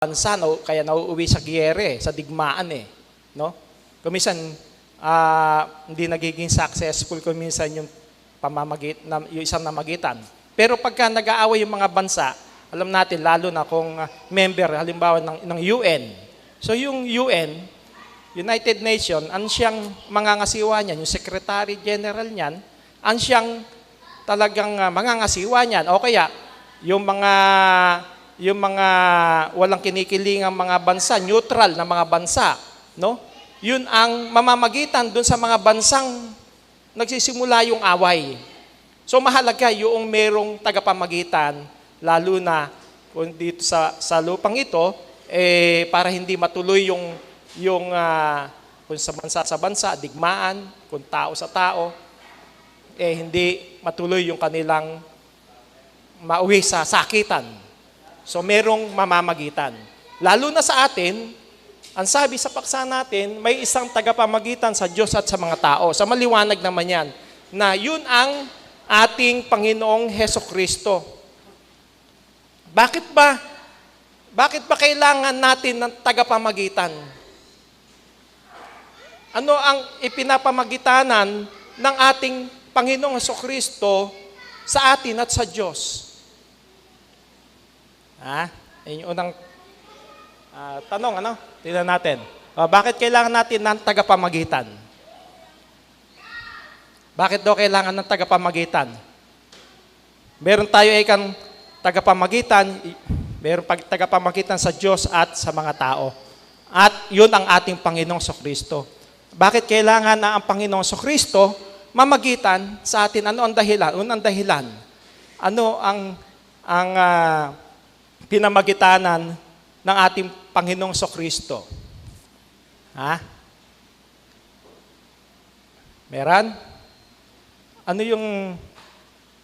bansa, no, kaya nauuwi sa giyere, sa digmaan no? Kuminsan hindi nagiging successful kuminsan yung yung isang namagitan. Pero pagka nag-aaway yung mga bansa, alam natin lalo na kung member halimbawa ng UN. So yung UN, United Nations, ang siyang mangangasiwa niyan, yung Secretary General niyan, ang siyang talagang mangangasiwa niyan. O kaya yung mga walang kinikilingang mga bansa, neutral na mga bansa, no? Yun ang mamamagitan dun sa mga bansang nagsisimula yung away. So mahalaga yung merong tagapamagitan, lalo na kung dito sa lupang ito, para hindi matuloy yung kung sa bansa, digmaan, kung tao sa tao, hindi matuloy yung kanilang mauwi sa sakitan. So merong mamamagitan. Lalo na sa atin, ang sabi sa paksa natin, may isang tagapamagitan sa Diyos at sa mga tao. Sa maliwanag naman yan, na yun ang ating Panginoong Hesukristo. Bakit ba kailangan natin ng tagapamagitan? Ano ang ipinapamagitanan ng ating Panginoong Hesukristo sa atin at sa Diyos? Yung unang tanong, tingnan natin. Bakit kailangan natin ng tagapamagitan? Bakit daw kailangan ng tagapamagitan? Meron tayo ikang tagapamagitan, meron tagapamagitan sa Diyos at sa mga tao. At yun ang ating Panginoong Sokristo. Bakit kailangan na ang Panginoong Sokristo mamagitan sa atin? Ano ang dahilan? Unang dahilan. Ano ang pinamagitanan ng ating Panginoong Sokristo? Meron? Ano yung,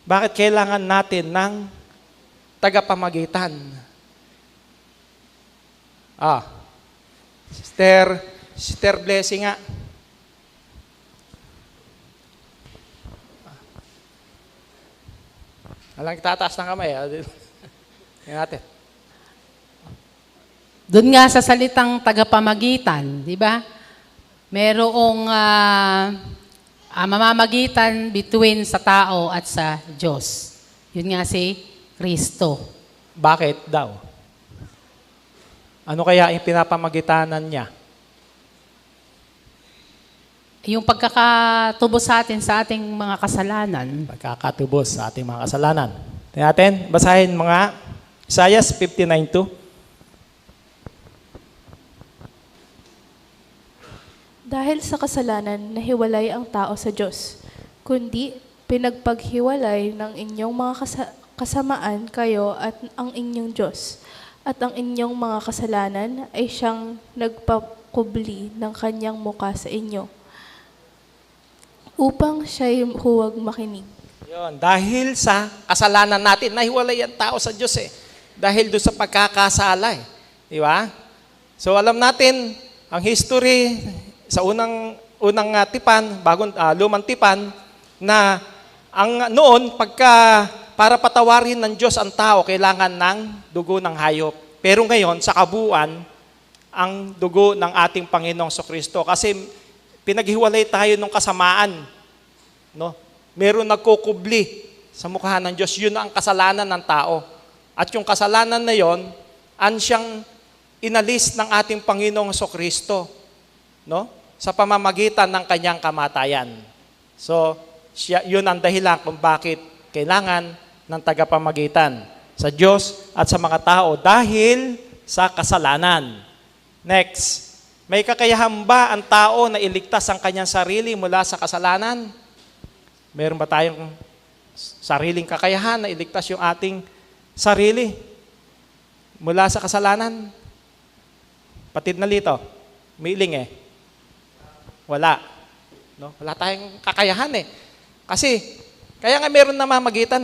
bakit kailangan natin ng tagapamagitan? Sister Blessing nga. Alang tataas ng kamay. Tingnan natin. Doon nga sa salitang tagapamagitan, di ba? Merong mamamagitan between sa tao at sa Diyos. Yun nga si Kristo. Bakit daw? Ano kaya yung pinapamagitanan niya? Yung pagkakatubos sa atin sa ating mga kasalanan. Pagkakatubos sa ating mga kasalanan. Tingnan natin, basahin mga Isaiah 59:2. Dahil sa kasalanan, nahiwalay ang tao sa Diyos, kundi pinagpaghiwalay ng inyong mga kasamaan kayo at ang inyong Diyos. At ang inyong mga kasalanan ay siyang nagpakubli ng kanyang muka sa inyo, upang siya'y huwag makinig. Yun, dahil sa kasalanan natin, nahiwalay ang tao sa Diyos Dahil doon sa pagkakasala Di ba? So alam natin, ang history sa unang tipan, lumang tipan, na ang noon, para patawarin ng Diyos ang tao, kailangan ng dugo ng hayop. Pero ngayon, sa kabuuan, ang dugo ng ating Panginoong Sokristo. Kasi pinaghiwalay tayo ng kasamaan. No? Meron nagkukubli sa mukha ng Diyos. Yun ang kasalanan ng tao. At yung kasalanan na yon, siyang inalis ng ating Panginoong Sokristo. No? Sa pamamagitan ng kanyang kamatayan. So, yun ang dahilan kung bakit kailangan ng tagapamagitan sa Diyos at sa mga tao dahil sa kasalanan. Next, may kakayahan ba ang tao na iligtas ang kanyang sarili mula sa kasalanan? Meron ba tayong sariling kakayahan na iligtas yung ating sarili mula sa kasalanan? Patid na lito, miling Wala. No? Wala tayong kakayahan Kasi, kaya nga meron namamagitan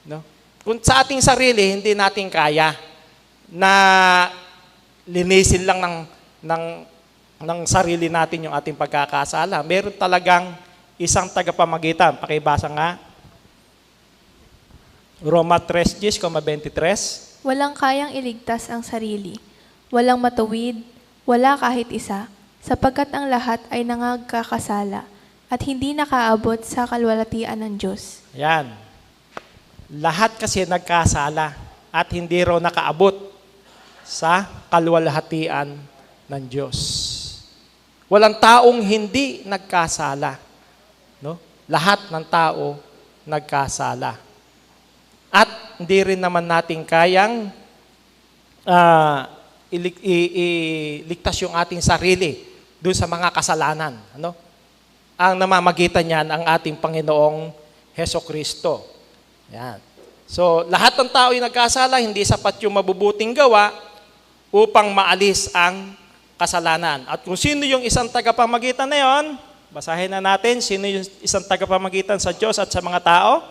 No? Kung sa ating sarili, hindi natin kaya na linisin lang ng sarili natin yung ating pagkakasala. Meron talagang isang tagapamagitan. Pakibasa nga. Roma 3:23. Walang kayang iligtas ang sarili. Walang matuwid, wala kahit isa, sapagkat ang lahat ay nangagkakasala at hindi nakaabot sa kalwalatian ng Diyos. Yan. Lahat kasi nagkasala at hindi raw nakaabot sa kalwalhatian ng Diyos. Walang taong hindi nagkasala. No? Lahat ng tao nagkasala. At hindi rin naman natin kayang iligtas yung ating sarili doon sa mga kasalanan. Ano? Ang namamagitan niyan ang ating Panginoong Hesukristo. Yan. So, lahat ng tao ay nagkasala, hindi sapat yung mabubuting gawa upang maalis ang kasalanan. At kung sino yung isang tagapamagitan na yon, basahin na natin, sino yung isang tagapamagitan sa Diyos at sa mga tao?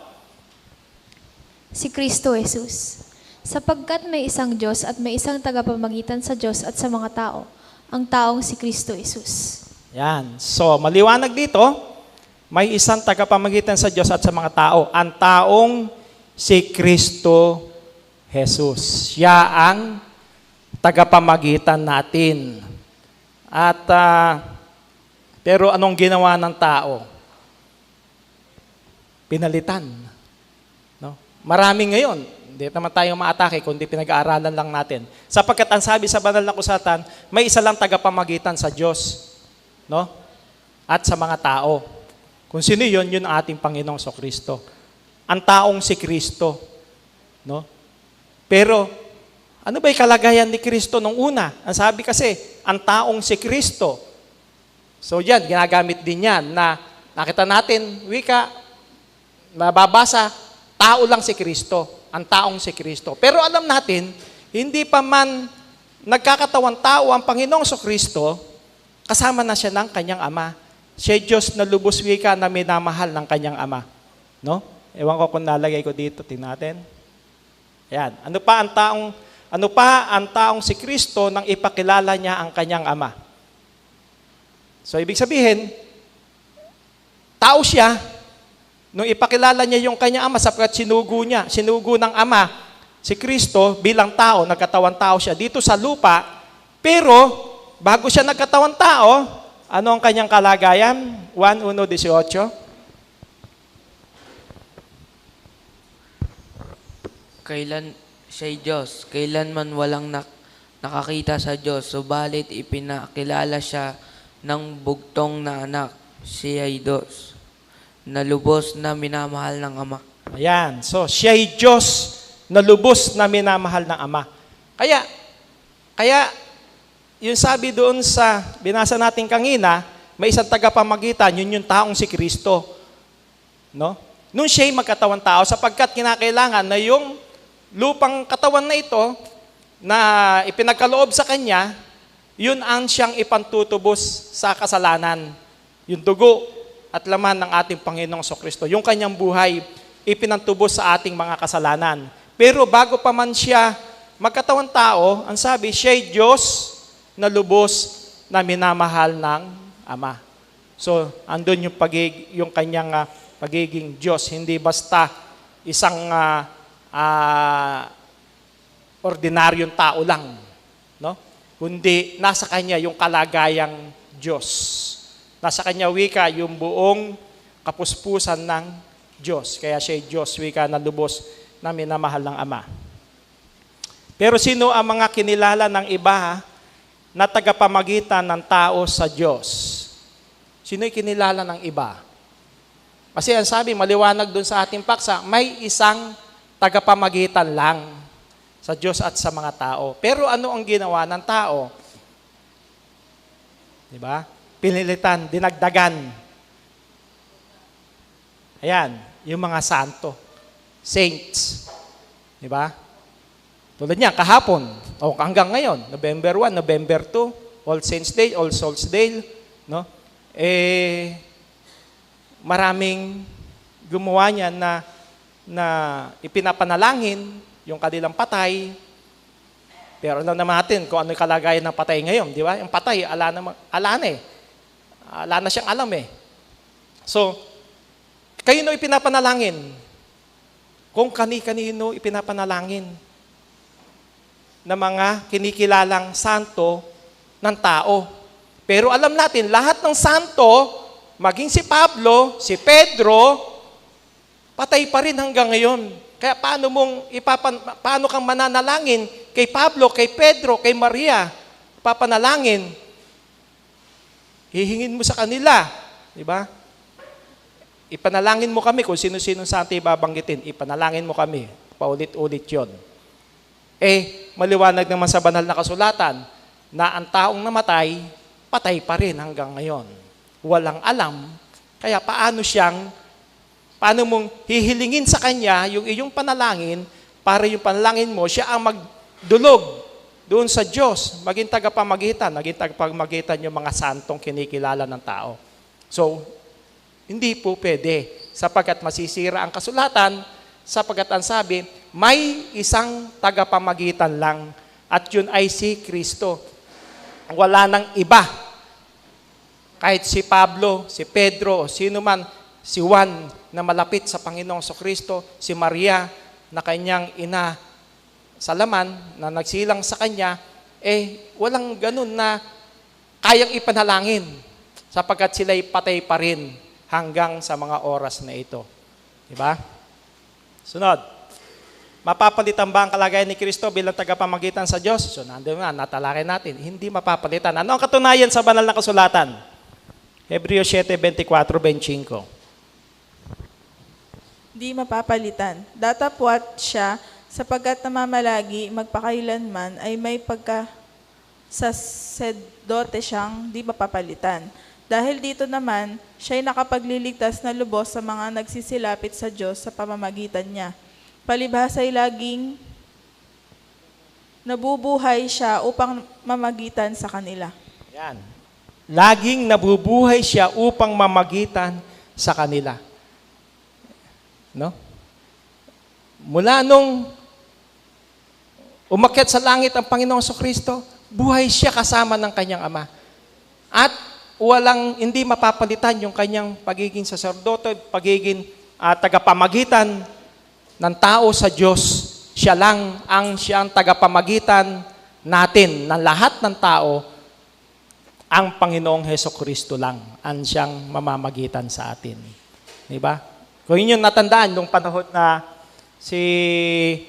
Si Kristo Jesus. Sapagkat may isang Diyos at may isang tagapamagitan sa Diyos at sa mga tao, ang taong si Kristo Jesus. Yan. So, maliwanag dito, may isang tagapamagitan sa Diyos at sa mga tao. Ang taong si Kristo Jesus. Siya ang tagapamagitan natin. At, pero anong ginawa ng tao? Pinalitan. No? Marami ngayon, hindi naman tayo maatake, kundi pinag-aaralan lang natin. Sapagkat ang sabi sa banal na kusatan, may isa lang tagapamagitan sa Diyos, no? At sa mga tao. Kung sino yun, yun ang ating Panginoong Kristo. Ang taong si Kristo, no? Pero ano ba 'yung kalagayan ni Kristo nung una? Ang sabi kasi, ang taong si Kristo. So yan, ginagamit din yan na nakita natin, wika, mababasa, tao lang si Kristo. Ang taong si Kristo. Pero alam natin, hindi pa man nagkakatawang tao ang Panginoong Kristo, kasama na siya ng kanyang Ama. Siya Diyos na lubos wika na minamahal ng kanyang Ama. No? Ewan ko kung nalagay ko dito, tingnan natin. Ayan. Ano pa ang taong si Kristo nang ipakilala niya ang kanyang Ama? So, ibig sabihin, tao siya nung ipakilala niya yung kanyang Ama sapagkat sinugo ng Ama si Kristo bilang tao, nagkatawang tao siya dito sa lupa, pero bago siya nagkatawang tao, ano ang kanyang kalagayan? 1:1:18. Kailan siya'y Diyos, kailanman walang nakakita sa Diyos, subalit ipinakilala siya ng bugtong na anak, siya'y Diyos, na lubos na minamahal ng Ama. Ayan. So, siya'y Diyos na lubos na minamahal ng Ama. Kaya, yung sabi doon sa binasa natin kanina, may isang tagapamagitan, yun yung taong si Kristo. No? Nung siya'y magkatawang tao, sapagkat kinakailangan na yung lupang katawan na ito, na ipinagkaloob sa Kanya, yun ang siyang ipantutubos sa kasalanan. Yung dugo at laman ng ating Panginoong Kristo. Yung Kanyang buhay, ipinantubos sa ating mga kasalanan. Pero bago pa man siya magkatawang tao, ang sabi, siya'y Diyos na lubos na minamahal ng Ama. So, andun yung Kanyang pagiging Diyos. Hindi basta isang ordinaryong tao lang, no? Kundi nasa Kanya yung kalagayang Diyos. Nasa Kanya wika yung buong kapuspusan ng Diyos. Kaya siya'y Diyos, wika na lubos na minamahal ng Ama. Pero sino ang mga kinilala ng iba na tagapamagitan ng tao sa Diyos? Sino'y kinilala ng iba? Kasi ang sabi, maliwanag dun sa ating paksa, may isang tagapamagitan lang sa Diyos at sa mga tao. Pero ano ang ginawa ng tao? Diba? Pinilitan, dinagdagan. Ayan, yung mga santo. Saints. Diba? Tulad niya, kahapon, o hanggang ngayon, November 1, November 2, All Saints Day, All Souls Day, no? Maraming gumawa niya na ipinapanalangin yung kanilang patay. Pero alam naman natin kung ano yung kalagayan ng patay ngayon, di ba? Yung patay, ala na eh. Ala na siyang alam eh. So, kayo ipinapanalangin. Kung kani-kanino ipinapanalangin. na mga kinikilalang santo ng tao. Pero alam natin, lahat ng santo, maging si Pablo, si Pedro, patay pa rin hanggang ngayon. Kaya paano kang mananalangin kay Pablo, kay Pedro, kay Maria? Papanalangin. Hihingin mo sa kanila, di ba? Ipanalangin mo kami kung sino-sino santo ibabanggitin. Ipanalangin mo kami. Paulit-ulit yon. Maliwanag naman sa banal na kasulatan na ang taong namatay, patay pa rin hanggang ngayon. Walang alam. Kaya paano mong hihilingin sa Kanya yung iyong panalangin para yung panalangin mo, siya ang magdulog doon sa Diyos, maging tagapamagitan yung mga santong kinikilala ng tao. So, hindi po pwede sapagkat masisira ang kasulatan, sapagkat ang sabi, may isang tagapamagitan lang at yun ay si Kristo. Wala nang iba. Kahit si Pablo, si Pedro, sino man, si Juan na malapit sa Panginoong Kristo, si Maria na kanyang ina sa laman, na nagsilang sa kanya, walang ganun na kayang ipanalangin sapagkat sila'y patay pa rin hanggang sa mga oras na ito. Diba? Sunod. Mapapalitan ba ang kalagayan ni Kristo bilang tagapamagitan sa Diyos? So, nandun nga, natalakay natin. Hindi mapapalitan. Ano ang katunayan sa banal na kasulatan? Hebreo 7:24-25. Di mapapalitan. Datapwat siya, sapagkat namamalagi magpakailanman ay may pagkasasedote siyang di mapapalitan. Dahil dito naman, siya'y nakapagliligtas na lubos sa mga nagsisilapit sa Diyos sa pamamagitan niya. Palibhasa'y laging nabubuhay siya upang mamagitan sa kanila. Yan. Laging nabubuhay siya upang mamagitan sa kanila. No? Mula nung umakyat sa langit ang Panginoong Kristo, buhay siya kasama ng kanyang Ama. At hindi mapapalitan yung kanyang pagiging saserdote, pagiging tagapamagitan ng tao sa Diyos. Siya lang siyang tagapamagitan natin, ng lahat ng tao, ang Panginoong Kristo lang ang siyang mamamagitan sa atin. Diba? Kung yun yung natandaan, nung panahon na si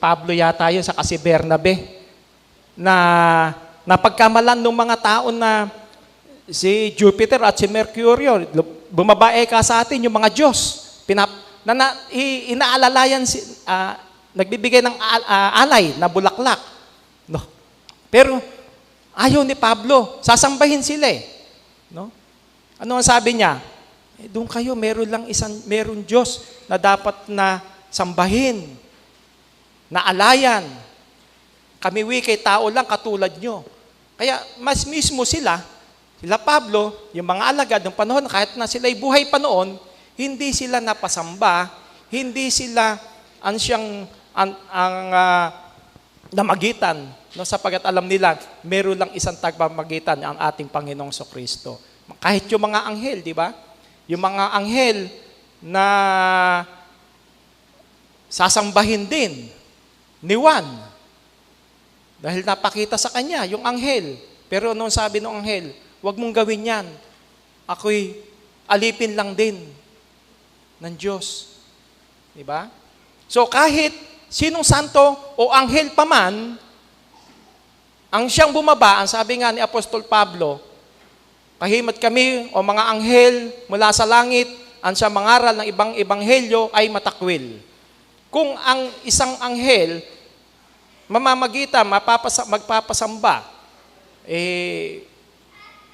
Pablo yata yun, saka si Bernabe, na napagkamalan ng mga tao na si Jupiter at si Mercurio, bumabae ka sa atin yung mga Diyos. Inaalalayan, nagbibigay ng alay na bulaklak. No? Pero ayaw ni Pablo, sasambahin sila eh. No? Ano ang sabi niya? Doon kayo, meron Diyos na dapat na sambahin, na alayan. Kami kay tao lang katulad nyo. Kaya mas mismo sila Pablo, yung mga alagad ng panahon, kahit na sila'y buhay pa noon, hindi sila napasamba, hindi sila namagitan, no, sapagkat alam nila, meron lang isang tagapamagitan, ang ating Panginoong Kristo. Kahit yung mga anghel, di ba? Yung mga anghel na sasambahin din ni Juan. Dahil napakita sa kanya yung anghel. Pero noong sabi ng anghel, huwag mong gawin yan. Ako'y alipin lang din ng Diyos. Di ba? So kahit sinong santo o anghel pa man, ang siyang bumaba, ang sabi nga ni Apostol Pablo, kahimat kami o mga anghel mula sa langit, ang siyang mangaral ng ibang ebanghelyo ay matakwil. Kung ang isang anghel magpapasamba,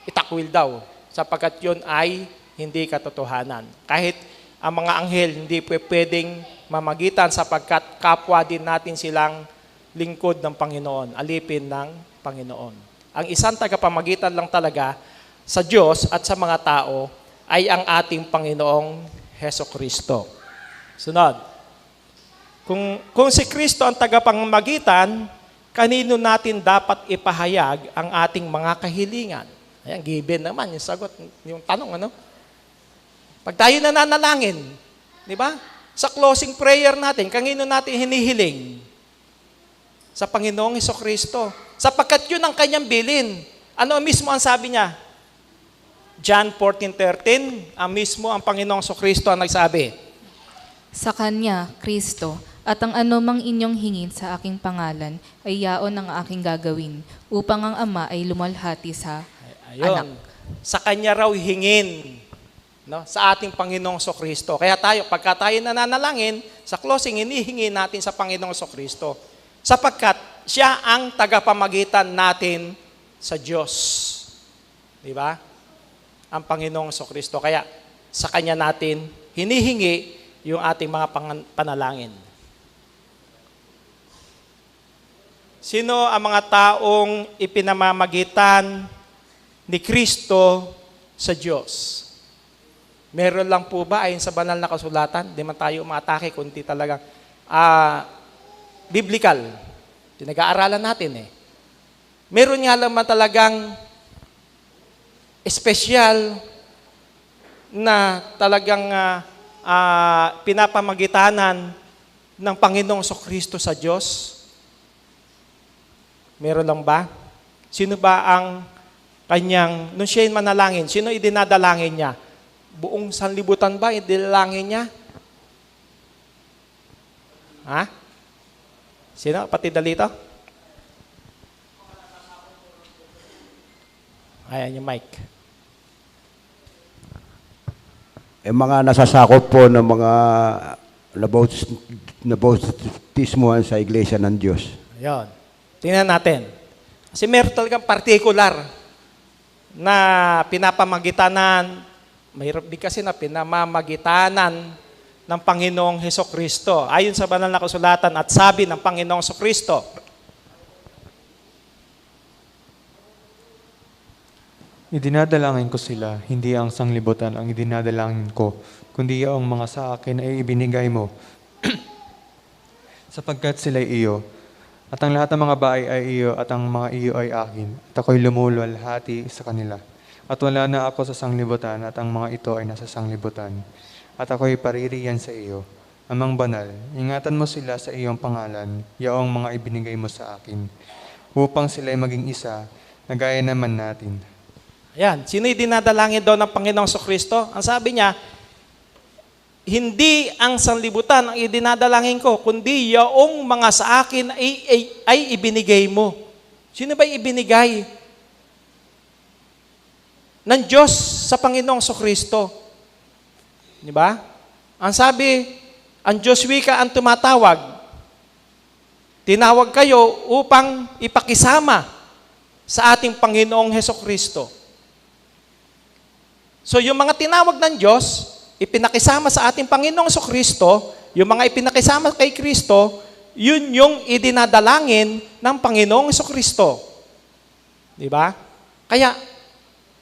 itakwil daw, sapagkat yun ay hindi katotohanan. Kahit ang mga anghel hindi pwedeng mamagitan sapagkat kapwa din natin silang lingkod ng Panginoon, alipin ng Panginoon. Ang isang tagapamagitan lang talaga sa Diyos at sa mga tao ay ang ating Panginoong Kristo. Sunod. Kung si Kristo ang tagapamagitan, kanino natin dapat ipahayag ang ating mga kahilingan? Ayan, given naman yung sagot, yung tanong, ano? Pag tayo nananalangin, di ba? Sa closing prayer natin, kanino natin hinihiling? sa Panginoong Hesukristo. Sapagkat yun ang kanyang bilin. Ano mismo ang sabi niya? John 14:13, ang Panginoong Hesukristo ang nagsabi. Sa Kanya, Kristo, at ang anumang inyong hingin sa aking pangalan ay yaon ang aking gagawin, upang ang Ama ay lumalhati sa anak. Ayun. Sa Kanya raw hingin, no? Sa ating Panginoong Hesukristo. Kaya tayo, pagka tayo nananalangin, sa closing, hinihingi natin sa Panginoong Hesukristo. Sapagkat siya ang tagapamagitan natin sa Diyos. Di ba? Ang Panginoong Hesukristo. Kaya sa Kanya natin hinihingi yung ating mga panalangin. Sino ang mga taong ipinamamagitan ni Kristo sa Diyos? Meron lang po ba ayon sa banal na kasulatan? Di man tayo umatake kundi talagang biblical. Pinag-aaralan natin eh. Meron nga naman talagang espesyal na talagang pinapamagitanan ng Panginoong Hesukristo sa Diyos? Meron lang ba? Sino ba ang kanyang, nung siya manalangin, sino idinadalangin niya? Buong sanlibutan ba idinalangin niya? Ha? Sino? Pati dalito? Ayan yung mic. Mga nasasakop po ng mga nabautismuhan sa Iglesia ng Diyos. Ayun. Tingnan natin. Kasi meron talagang particular na pinapamagitanan, mahirap din kasi na pinamamagitanan ng Panginoong Hesukristo. Ayon sa banal na kasulatan at sabi ng Panginoong Hesukristo, idinadalangin ko sila, hindi ang sanglibutan ang idinadalangin ko, kundi ang mga sa akin ay ibinigay mo. Sapagkat sila iyo, at ang lahat ng mga bahay ay iyo, at ang mga iyo ay akin, at ako'y lumulwalhati sa kanila. At wala na ako sa sanglibutan, at ang mga ito ay nasa sanglibutan. At ako'y paririyan sa iyo. Amang banal, ingatan mo sila sa iyong pangalan, yaong mga ibinigay mo sa akin, upang sila'y maging isa, na gaya naman natin. ayan, sino dinadalangin daw ng Panginoong Hesukristo? Ang sabi niya, hindi ang sanlibutan ang idinadalangin ko, kundi yaong mga sa akin ay ibinigay mo. Sino ba ibinigay ng Diyos sa Panginoong Hesukristo? Di ba? Ang sabi, ang Diyos wika ang tumatawag. Tinawag kayo upang ipakisama sa ating Panginoong Hesukristo. So yung mga tinawag ng Diyos, ipinakisama sa ating Panginoong Hesukristo, yung mga ipinakisama kay Kristo, yun yung idinadalangin ng Panginoong Hesukristo. Di ba? Kaya,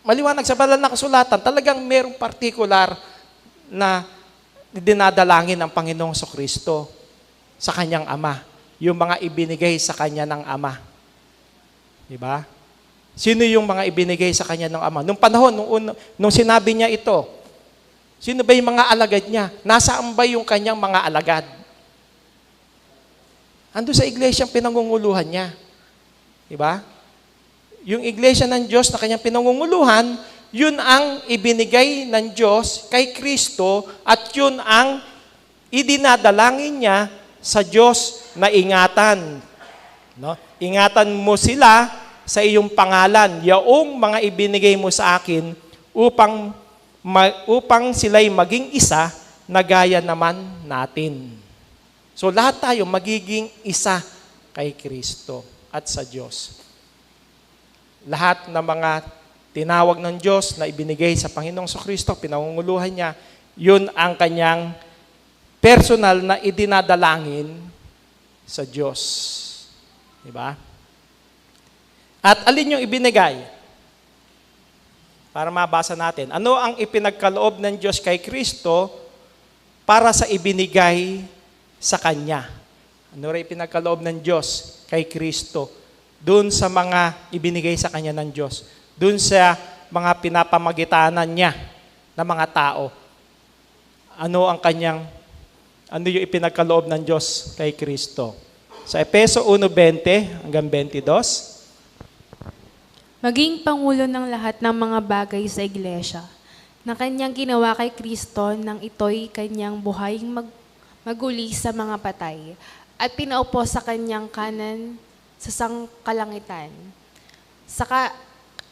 maliwanag sa banal na kasulatan, talagang merong particular na dinadalangin ng Panginoong Hesukristo sa kanyang Ama. Yung mga ibinigay sa kanya ng Ama. Di ba? Sino yung mga ibinigay sa kanya ng Ama? Nung panahon, nung sinabi niya ito, sino ba yung mga alagad niya? Nasaan ba yung kanyang mga alagad? Ando sa iglesia ang pinangunguluhan niya. Diba? Yung iglesia ng Diyos na kanyang pinangunguluhan, yun ang ibinigay ng Diyos kay Kristo at yun ang idinadalangin niya sa Diyos na ingatan. No? Ingatan mo sila sa iyong pangalan, yaong mga ibinigay mo sa akin upang sila'y maging isa na gaya naman natin. So lahat tayo magiging isa kay Kristo at sa Diyos. Lahat ng mga tinawag ng Diyos na ibinigay sa Panginoong Hesukristo, pinangunguluhan niya, yun ang kanyang personal na idinadalangin sa Diyos. Diba? At alin yung ibinigay? Para mabasa natin. Ano ang ipinagkaloob ng Diyos kay Kristo para sa ibinigay sa Kanya? Ano rin ipinagkaloob ng Diyos kay Kristo doon sa mga ibinigay sa Kanya ng Diyos? Doon sa mga pinapamagitanan niya na mga tao. Ano yung ipinagkaloob ng Diyos kay Kristo? sa Efeso 1:20 hanggang 22. Maging pangulo ng lahat ng mga bagay sa iglesia, na kanyang ginawa kay Kristo nang ito'y kanyang buhaying maguli sa mga patay, at pinaupo sa kanyang kanan sa sangkalangitan. Sa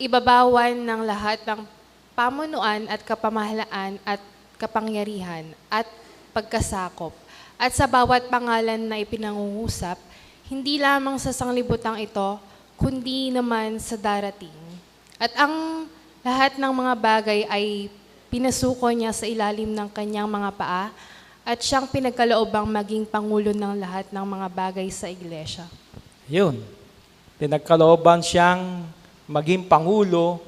ibabawan ng lahat ng pamunuan at kapamahalaan at kapangyarihan at pagkasakop, at sa bawat pangalan na ipinangungusap, hindi lamang sa sanglibutang ito, kundi naman sa darating. At ang lahat ng mga bagay ay pinasuko niya sa ilalim ng kanyang mga paa, at siyang pinagkaloobang maging pangulo ng lahat ng mga bagay sa iglesia. Yun. Pinagkalooban siyang maging pangulo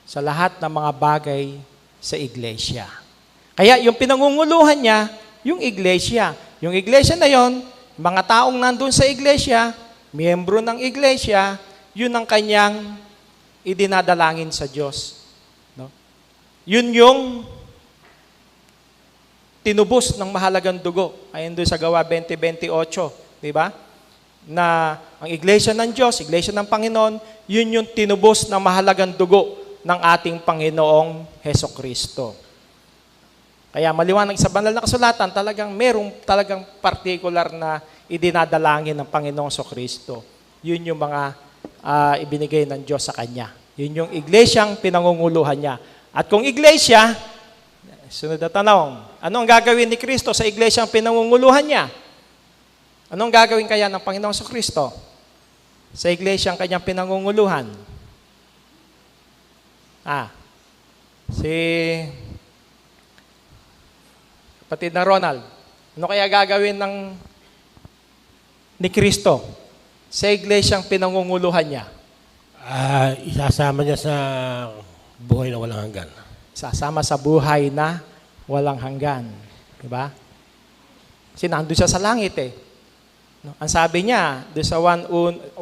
sa lahat ng mga bagay sa iglesia. Kaya yung pinangunguluhan niya, yung iglesia. Yung iglesia na yon, mga taong nandun sa iglesia, miyembro ng iglesia, yun ang kanyang idinadalangin sa Diyos. No? Yun yung tinubos ng mahalagang dugo. Ayon doon sa Gawa 20:28, di ba? Na ang iglesia ng Diyos, iglesia ng Panginoon, yun yung tinubos ng mahalagang dugo ng ating Panginoong Hesukristo. Kaya maliwanag sa banal na kasulatan, merong talagang particular na idinadalangin ng Panginoong Hesukristo. Yun yung mga ibinigay ng Diyos sa Kanya. Yun yung iglesyang pinangunguluhan niya. At kung iglesia, sunod na tanong, ano ang gagawin ni Kristo sa iglesyang pinangunguluhan niya? Anong gagawin kaya ng Panginoong Hesukristo sa iglesyang kanyang pinangunguluhan? Si kapatid na Ronald, ano kaya gagawin ni Kristo sa iglesyang pinangunguluhan niya? Isasama niya sa buhay na walang hanggan. Sasama sa buhay na walang hanggan. Diba? Kasi nandun siya sa langit eh. No? Ang sabi niya, doon sa 14:1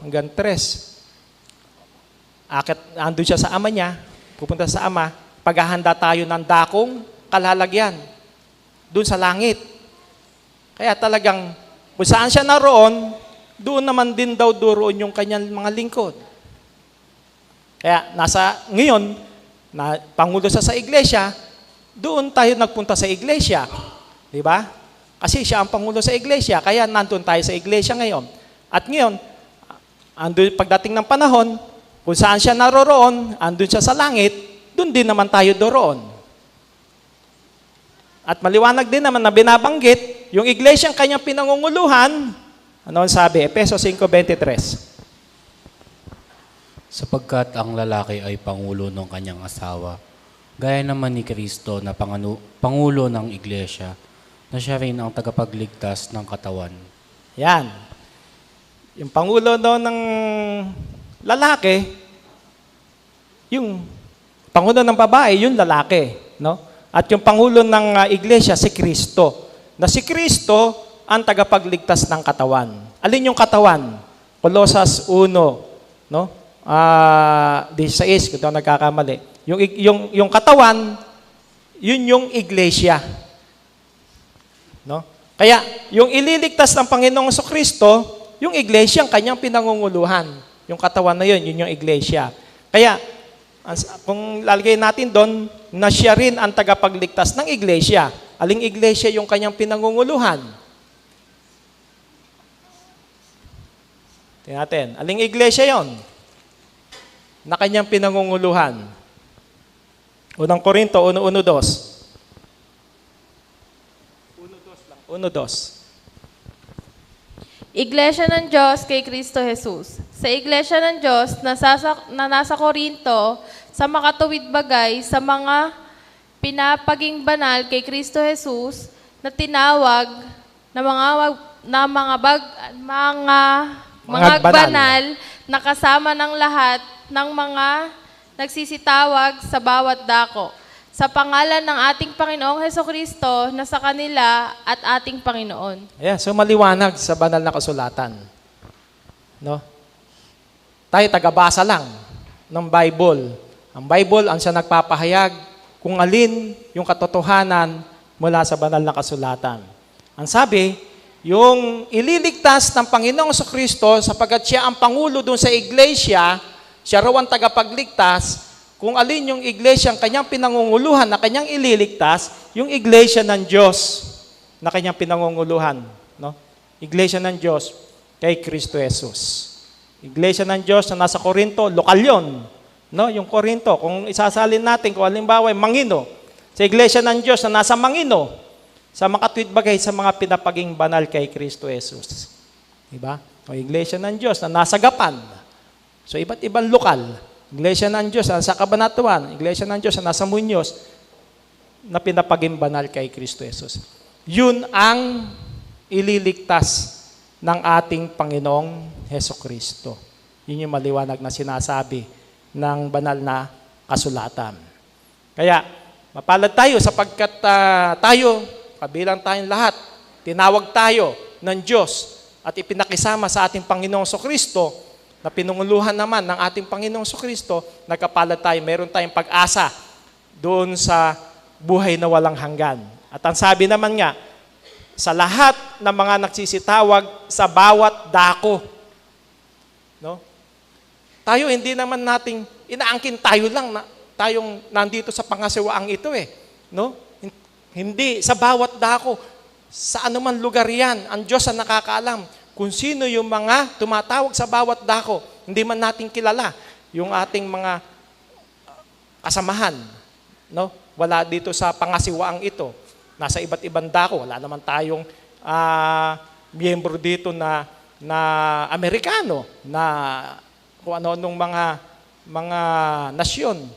hanggang 3, nandun siya sa ama niya, pupunta sa ama, paghahanda tayo ng dakong kalalagyan doon sa langit. Kaya talagang, kung saan siya naroon, doon naman din daw doon yung kanyang mga lingkod. Kaya ngayon, na pangulo siya sa iglesia, doon tayo nagpunta sa iglesia. Di ba? Kasi siya ang pangulo sa iglesia, kaya nandun tayo sa iglesia ngayon. At ngayon, pagdating ng panahon, kung saan siya naroroon, andun siya sa langit, doon din naman tayo doroon. At maliwanag din naman na binabanggit, yung iglesyang kanyang pinangunguluhan, ano ang sabi? Efeso 5:23. Sapagkat ang lalaki ay pangulo ng kanyang asawa, gaya naman ni Kristo na pangulo ng iglesia, na siya rin ang tagapagligtas ng katawan. Yan. Yung pangulo ng lalaki, yung pangulo ng babae, yung lalaki. No? At yung pangulo ng iglesia, si Kristo. Na si Kristo ang tagapagligtas ng katawan. Alin yung katawan? Colosas 1, no? 16, kung ito nagkakamali. Yung katawan, yun yung iglesia. No? Kaya, yung ililigtas ng Panginoong Hesukristo, yung iglesia ang kanyang pinangunguluhan. Yung katawan na yun, yun yung iglesia. Kaya, kung lalagay natin doon, na siya rin ang tagapagligtas ng iglesia. Aling iglesia yung kanyang pinangunguluhan? Tingnan natin. Aling iglesia yon na kanyang pinangunguluhan? Unang Korinto 1:1-2. 1:2. Iglesia ng Diyos kay Kristo Jesus. Sa Iglesia ng Diyos na nasa Korinto, sa makatuwid bagay, sa mga pinapaging banal kay Kristo Jesus, na tinawag na mga banal na kasama ng lahat ng mga nagsisitawag sa bawat dako. Sa pangalan ng ating Panginoong Hesukristo na sa kanila at ating Panginoon. Yeah, so maliwanag sa banal na kasulatan. No? Tayo tagabasa lang ng Bible. Ang Bible ang siya nagpapahayag kung alin yung katotohanan mula sa banal na kasulatan. Ang sabi, yung ililigtas ng Panginoong Kristo sapagkat siya ang Pangulo doon sa iglesia, siya raw ang tagapagligtas, kung alin yung iglesia ang kanyang pinangunguluhan na kanyang ililigtas, yung iglesia ng Diyos na kanyang pinangunguluhan. No? Iglesia ng Diyos kay Kristo Jesus. Iglesia ng Diyos na nasa Corinto, lokal yun. No? Yung Corinto, kung isasalin natin, kung halimbawa ay Mangino, sa iglesia ng Diyos na nasa Mangino, sa makatwid bagay sa mga pinapaging banal kay Kristo Jesus. Diba? O iglesia ng Diyos na nasa Gapan. So iba't ibang lokal. Iglesia ng Diyos na nasa Cabanatuan, iglesia ng Diyos na nasa Muñoz, na pinapaging banal kay Kristo Jesus. Yun ang ililigtas ng ating Panginoong Heso Kristo. Yun yung maliwanag na sinasabi ng banal na kasulatan. Kaya, mapalad tayo sapagkat tayo, kabilang tayong lahat, tinawag tayo ng Diyos at ipinakisama sa ating Panginoong Kristo na pinunguluhan naman ng ating Panginoong Kristo, nagkapalad tayo, meron tayong pag-asa doon sa buhay na walang hanggan. At ang sabi naman nga, sa lahat ng mga nagsisitawag sa bawat dako. No? Tayo hindi naman nating inaangkin tayo lang na tayong nandito sa pangasiwaang ito no? Hindi sa bawat dako, sa anuman lugar 'yan, ang Diyos ang nakakaalam kung sino yung mga tumatawag sa bawat dako. Hindi man natin kilala yung ating mga kasamahan, no? Wala dito sa pangasiwaang ito. Nasa iba't ibang dako, wala naman tayong miyembro dito na Amerikano, na kung ano-anong mga nasyon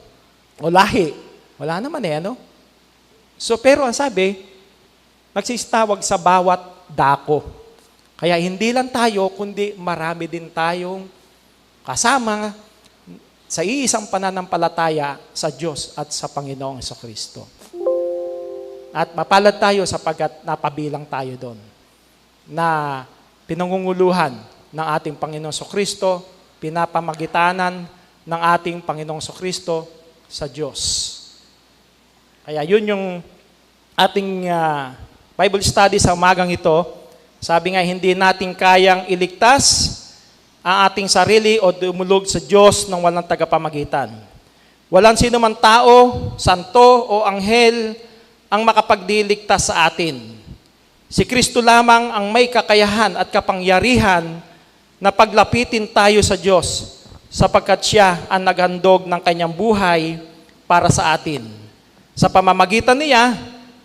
o lahi. Wala naman ano? So, pero ang sabi, nagsisitawag sa bawat dako. Kaya hindi lang tayo, kundi marami din tayong kasama sa iisang pananampalataya sa Diyos at sa Panginoong Kristo. At mapalad tayo sapagkat napabilang tayo doon na pinangunguluhan ng ating Panginoong Kristo, pinapamagitanan ng ating Panginoong Kristo sa Diyos. Kaya yun yung ating Bible study sa umagang ito. Sabi nga, hindi natin kayang iligtas ang ating sarili o dumulog sa Diyos ng walang tagapamagitan. Walang sino man tao, santo o anghel ang makapagdiligtas sa atin. Si Kristo lamang ang may kakayahan at kapangyarihan na paglapitin tayo sa Diyos sapagkat siya ang naghandog ng kanyang buhay para sa atin. Sa pamamagitan niya,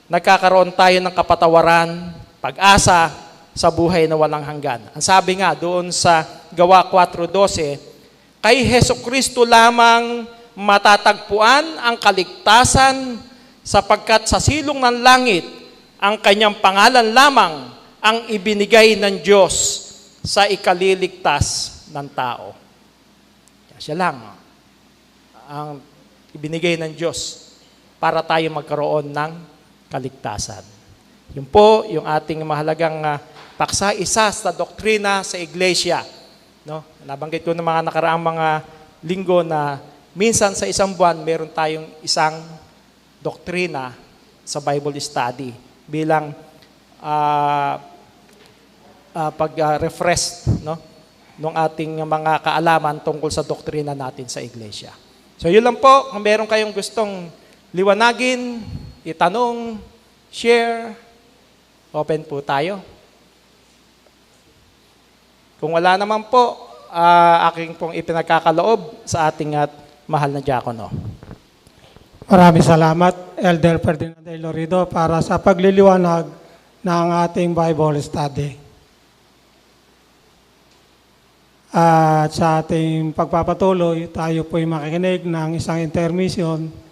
nagkakaroon tayo ng kapatawaran, pag-asa sa buhay na walang hanggan. Ang sabi nga doon sa Gawa 4:12, kay Heso Kristo lamang matatagpuan ang kaligtasan sapagkat sa silong ng langit, ang kanyang pangalan lamang ang ibinigay ng Diyos sa ikaliligtas ng tao. Siya lang ang ibinigay ng Diyos para tayo magkaroon ng kaligtasan. Yun po yung ating mahalagang paksa, isa sa doktrina sa iglesia. No? Nabanggit ko ng mga nakaraang mga linggo na minsan sa isang buwan, meron tayong isang doktrina sa Bible study bilang pag-refresh ng ating mga kaalaman tungkol sa doktrina natin sa iglesia. So yun lang po, kung meron kayong gustong liwanagin, itanong, share, open po tayo. Kung wala naman po, aking pong ipinagkakaloob sa ating mahal na diakono. Maraming salamat, Elder Ferdinand de Lorido, para sa pagliliwanag ng ating Bible study. At sa ating pagpapatuloy, tayo po'y makikinig ng isang intermission